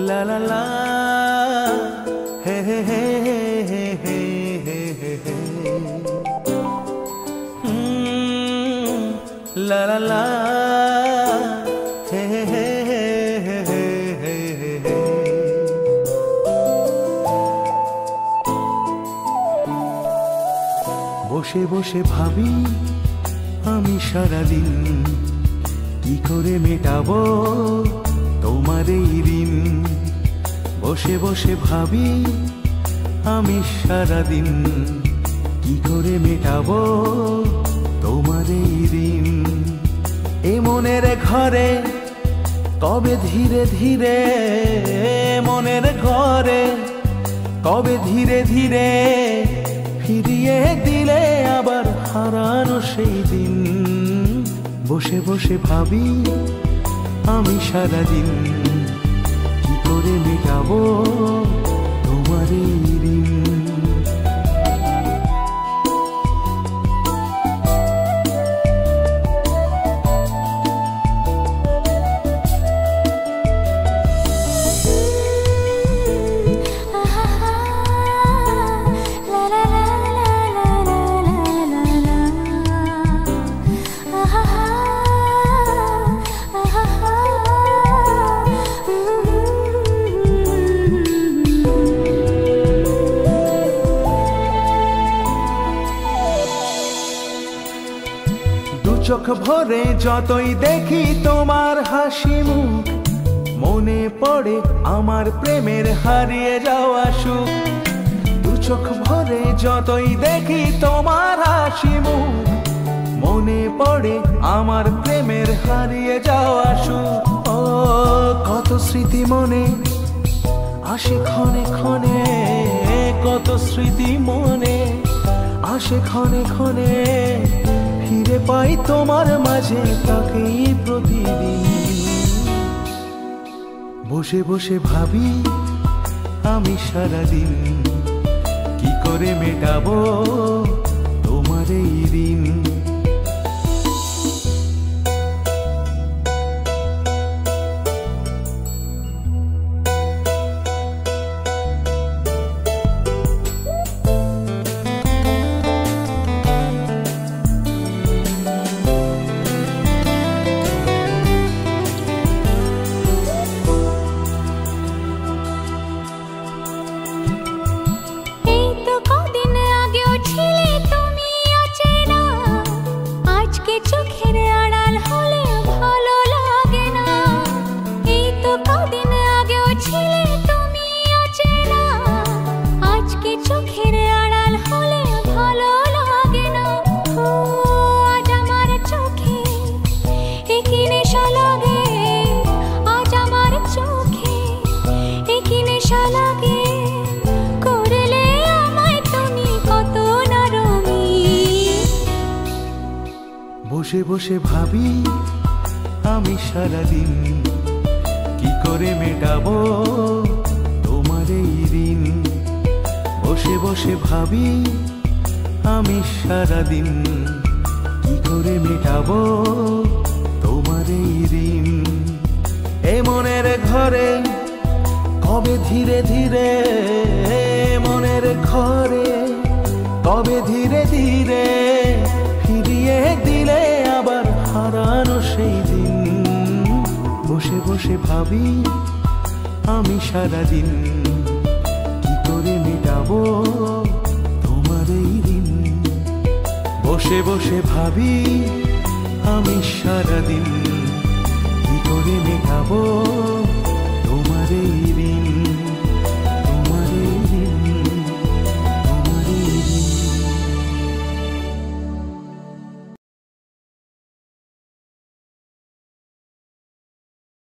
La la la, hey hey hey hey hey hey hey. La la la, hey hey hey hey hey hey. বসে বসে ভাবি আমি সারাদিন কি করে মেটাবো তোমার এই ঋণ। বসে বসে ভাবি আমি সারাদিন কি করে মেটাবো তোমার এই ঋণ। এ মনের ঘরে কবে ধীরে ধীরে, মনের ঘরে কবে ধীরে ধীরে ফিরিয়ে দিলে আবার হারানো সেই দিন। বসে বসে ভাবি আমি সারাদিন কি করে মেটাবো তোমার এই ঋণ। চোখ ভরে যতই দেখি তোমার হাসি মুখ, মনে পড়ে আমার প্রেমের হারিয়ে যাওয়া সুখ। দু চোখ ভরে যতই দেখি তোমার হাসি মুখ, মনে পড়ে আমার প্রেমের হারিয়ে যাওয়া সুখ। ও কত স্মৃতি মনে আসে ক্ষণে ক্ষণে, কত স্মৃতি মনে আসে ক্ষণে ক্ষণে, ফিরে পাই তোমার মাঝে তাকেই প্রতিদিন। বসে বসে ভাবি আমি সারাদিন কি করে মেটাবো তোমার এই ঋণ। বসে বসে ভাবি আমি সারাদিন কি করে মেটাবো তোমার এই ঋণ। বসে বসে ভাবি আমি সারাদিন কি করে মেটাবো তোমার এই ঋণ। এ মনের ঘরে কবে ধীরে ধীরে, মনের ঘরে কবে ধীরে ধীরে ফিরিয়ে দিলে আবার হারানো সেই দিন। বসে বসে ভাবি আমি সারাদিন কি করে মেটাবো তোমার এই ঋণ। বসে বসে ভাবি